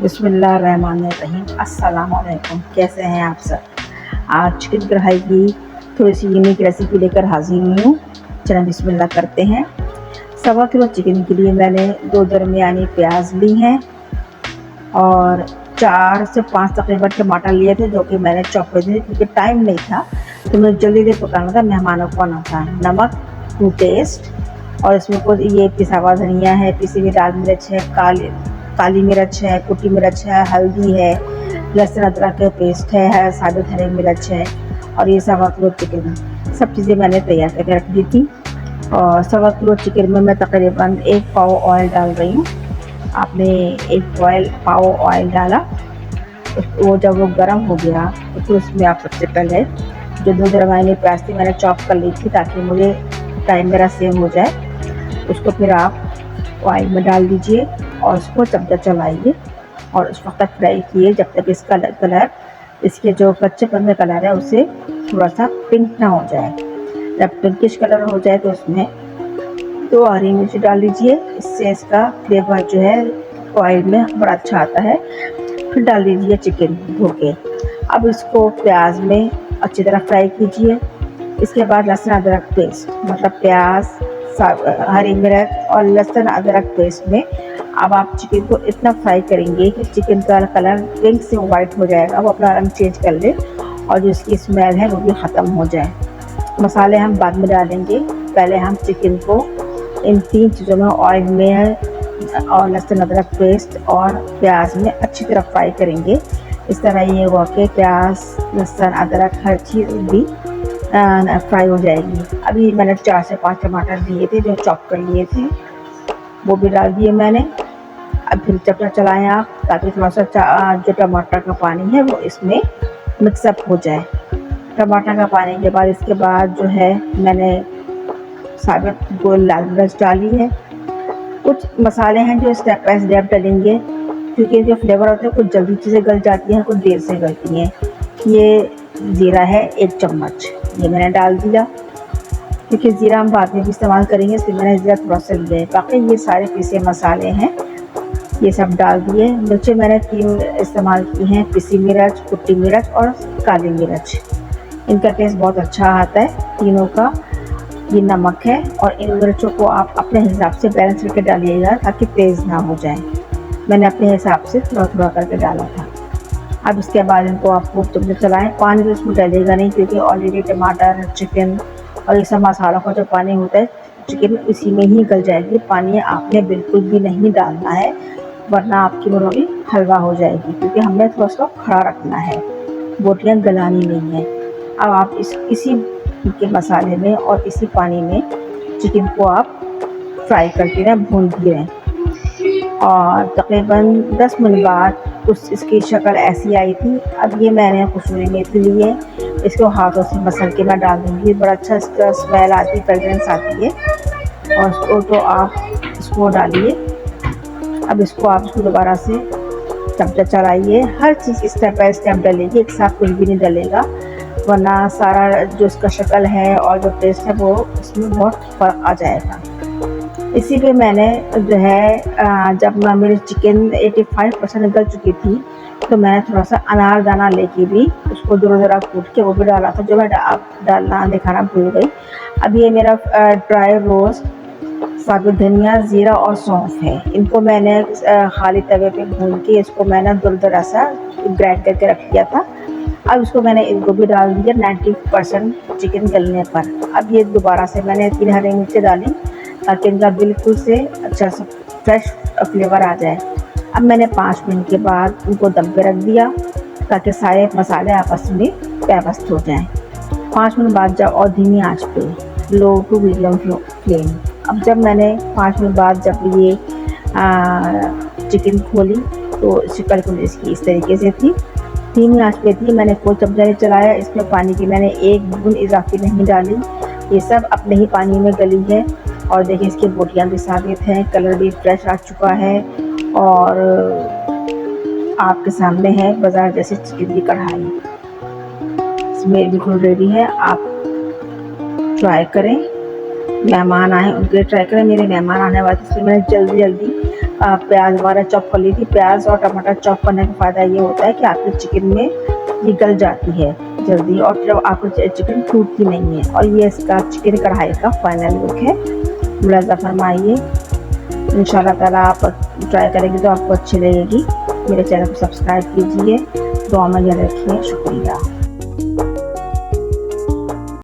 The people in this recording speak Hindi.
बिस्मिल्लाहिर्रहमानिर्रहीम। अस्सलाम वालेकुम। कैसे हैं आप सब? आज चिकन कढ़ाई की थोड़ी सी यूनिक रेसिपी लेकर हाजिर हुई हूँ। चलिए बिस्मिल्लाह करते हैं। 1.25 किलो चिकन के लिए मैंने 2 दरमियानी प्याज ली हैं और 4 से 5 तकरीबन टमाटर लिए थे, जो कि मैंने चॉप कर दिए क्योंकि टाइम नहीं था, तो मुझे जल्दी से पकाना था, मेहमानों को आना था। नमक टू टेस्ट, और इसमें कुछ ये पिसा हुआ धनिया है, पिसी हुई लाल मिर्च है, काली मिर्च है, कुटी मिर्च है, हल्दी है, लहसुन अदरक का पेस्ट है, साबुत हरी मिर्च है, और ये 1.25 किलो चिकन। सब चीज़ें मैंने तैयार करके रख दी थी। और 1.25 किलो चिकन में मैं तकरीबन 1 पाव ऑयल डाल रही हूँ। आपने 1 पाव ऑयल डाला, वो जब वो गर्म हो गया तो फिर उसमें आप सबसे पहले जो 2 दरमियानी प्याज थी मैंने चॉप कर ली थी, ताकि मुझे टाइम मेरा सेव हो जाए। उसको फिर आप ऑयल में डाल दीजिए और उसको चमचा चलाइए और उस वक्त तक फ्राई किए जब तक इसका कलर, इसके जो कच्चेपन का कलर है उसे थोड़ा सा पिंक ना हो जाए। जब पिंकिश कलर हो जाए तो उसमें 2 हरी मिर्च डाल दीजिए, इससे इसका फ्लेवर जो है ऑयल में बड़ा अच्छा आता है। फिर डाल दीजिए चिकन धो के। अब इसको प्याज में अच्छी तरह फ्राई कीजिए। इसके बाद लहसुन अदरक पेस्ट, मतलब प्याज, हरी मिर्च और लहसुन अदरक पेस्ट में अब आप चिकन को इतना फ्राई करेंगे कि चिकन का कलर पिंक से वाइट हो जाएगा, वो अपना रंग चेंज कर ले और जो इसकी स्मेल है वो भी ख़त्म हो जाए। मसाले हम बाद में डालेंगे, पहले हम चिकन को इन 3 चीज़ों में ऑयल में और लहसुन अदरक पेस्ट और प्याज में अच्छी तरह फ्राई करेंगे। इस तरह ये हुआ कि प्याज, लहसुन, अदरक हर चीज़ भी फ्राई हो जाएगी। अभी मैंने 4 से 5 टमाटर लिए थे जो चॉप कर लिए थे, वो भी डाल दिए मैंने। अब फिर चमचा चलाएं आप, ताकि थोड़ा सा जो टमाटर का पानी है वो इसमें मिक्सअप हो जाए। टमाटर का पानी के बाद इसके बाद जो है मैंने साबुत गोल लाल मिर्च डाली है। कुछ मसाले हैं जो स्टेप बाय स्टेप डलेंगे, क्योंकि जो फ्लेवर होते हैं कुछ जल्दी चीज़ें गल जाती हैं, कुछ देर से गलती हैं। ये ज़ीरा है 1 चम्मच, ये मैंने डाल दिया, क्योंकि ज़ीरा हम बाद में भी इस्तेमाल करेंगे, इसलिए मैंने ज़ीरा थोड़ा सा लिया है। बाकी ये सारे पिसे मसाले हैं, ये सब डाल दिए। मिर्चें मैंने 3 इस्तेमाल की हैं, पिसी मिर्च, कुटी मिर्च और काली मिर्च। इनका टेस्ट बहुत अच्छा आता है तीनों का। ये नमक है, और इन मिर्चों को आप अपने हिसाब से बैलेंस करके डालिएगा ताकि तेज़ ना हो जाए। मैंने अपने हिसाब से थोड़ा थोड़ा करके डाला था। अब इसके बाद इनको आप खूब चमचे चलाएँ। पानी तो इसमें डलेगा नहीं, क्योंकि ऑलरेडी टमाटर, चिकन और ये सब मसालों का जो पानी होता है चिकन इसी में ही गल जाएगी। पानी आपने बिल्कुल भी नहीं डालना है, वरना आपकी रोटी हलवा हो जाएगी, क्योंकि हमने थोड़ा सा खड़ा रखना है, बोटियाँ गलानी नहीं है। अब आप इसी के मसाले में और इसी पानी में चिकन को आप फ्राई करते रहें, भूनती रहें, और तकरीबन 10 मिनट बाद कुछ इसकी शक्ल ऐसी आई थी। अब ये मैंने कसूरी मेथी ली है, इसको हाथों से मसल के मैं डाल दूँगी, बड़ा अच्छा इसका स्मेल आती है, फ्रेगरेंस आती है। और इसको तो आप इसको डालिए। अब इसको आप इसको दोबारा से चमचा चलाइए। हर चीज़ स्टेप बाय स्टेप डलेगी, एक साथ कुछ भी नहीं डलेगा, वरना सारा जो इसका शक्ल है और जो टेस्ट है वो इसमें बहुत फ़र्क आ जाएगा। इसी पे मैंने जो है जब मेरी चिकन 85% गल चुकी थी, तो मैंने थोड़ा सा अनारदाना लेके भी उसको ज़रा कूट के वो भी डाला था, जो मैं डालना दिखाना भूल गई। अब ये मेरा ड्राई रोस्ट साबुत धनिया, ज़ीरा और सौंफ है, इनको मैंने खाली तवे पे भून के इसको मैंने दरदरा सा ग्राइंड करके रख दिया था। अब इसको मैंने इनको भी डाल दिया 90% चिकन गलने पर। अब ये दोबारा से मैंने 3 हरी मिर्चें डाली, ताकि इनका बिल्कुल से अच्छा सा फ्रेश फ्लेवर आ जाए। अब मैंने 5 मिनट के बाद उनको दम पे रख दिया, ताकि सारे मसाले आपस में पेवस्त हो जाएं। 5 मिनट बाद जब, और धीमी आंच पे, लो टू मीडियम फ्लेम। अब जब मैंने 5 मिनट बाद जब ये चिकन खोली, तो शक्ल इसकी इस तरीके से थी, धीमी आंच पे थी। मैंने कोई चमचा नहीं चलाया, इसमें पानी की मैंने 1 बूंद इजाफी नहीं डाली, ये सब अपने ही पानी में गली है। और देखिए इसकी बोटियाँ भी साबित हैं, कलर भी फ्रेश आ चुका है, और आपके सामने है बाजार जैसे चिकन की कढ़ाई। इसमें बिल्कुल रेडी है, आप ट्राई करें। मेहमान आए उनके लिए ट्राई करें, मेरे मेहमान आने वाले, इसलिए मैंने जल्दी प्याज वगैरह चॉप कर ली थी। प्याज और टमाटर चॉप करने का फ़ायदा ये होता है कि आपके चिकन में ये गल जाती है जल्दी, और जब आपको चिकन टूटती नहीं है। और ये इसका चिकन कढ़ाई का फाइनल लुक है। मुलाज़ा फरमाइए, इंशाल्लाह ताला आप ट्राई करेंगे तो आपको अच्छी लगेगी। मेरे चैनल को सब्सक्राइब कीजिए, दुआ में याद रखिए। शुक्रिया।